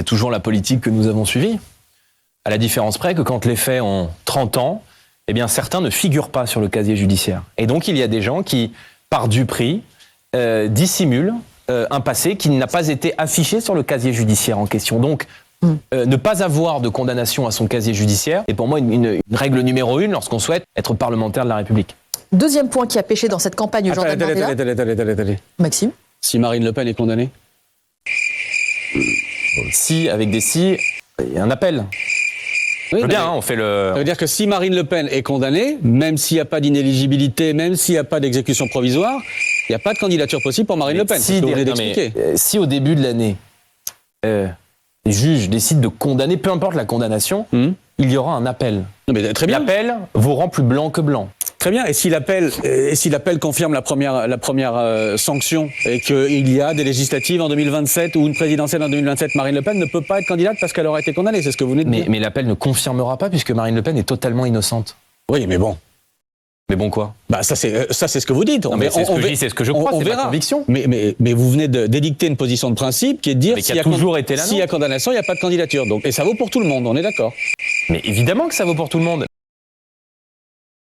toujours la politique que nous avons suivie. À la différence près que quand les faits ont 30 ans, eh bien certains ne figurent pas sur le casier judiciaire. Et donc il y a des gens qui, par du prix, dissimulent un passé qui n'a pas été affiché sur le casier judiciaire en question. Donc ne pas avoir de condamnation à son casier judiciaire est pour moi une règle numéro 1 lorsqu'on souhaite être parlementaire de la République. Deuxième point qui a pêché dans cette campagne, Jordan Bardella. Attendez. Maxime. Si Marine Le Pen est condamnée ? Si, avec des si, il y a un appel. Oui, bien, hein, on fait le... Ça veut dire que si Marine Le Pen est condamnée, même s'il n'y a pas d'inéligibilité, même s'il n'y a pas d'exécution provisoire, il n'y a pas de candidature possible pour Marine Le Pen. Si, vous venez d'expliquer. Si au début de l'année, les juges décident de condamner, peu importe la condamnation, il y aura un appel. Non, mais très bien. L'appel vous rend plus blanc que blanc. Très bien. Et si l'appel confirme la première sanction et qu'il y a des législatives en 2027 ou une présidentielle en 2027, Marine Le Pen ne peut pas être candidate parce qu'elle aura été condamnée. C'est ce que vous venez de dire. Mais l'appel ne confirmera pas puisque Marine Le Pen est totalement innocente. Oui, mais bon. Mais bon quoi ? Bah ça c'est ce que vous dites. Non, mais c'est ce que je dis, c'est ce que je crois, c'est ma conviction. Mais vous venez d'édicter une position de principe qui est de dire s'il y a condamnation, il n'y a pas de candidature. Donc, et ça vaut pour tout le monde, on est d'accord. Mais évidemment que ça vaut pour tout le monde.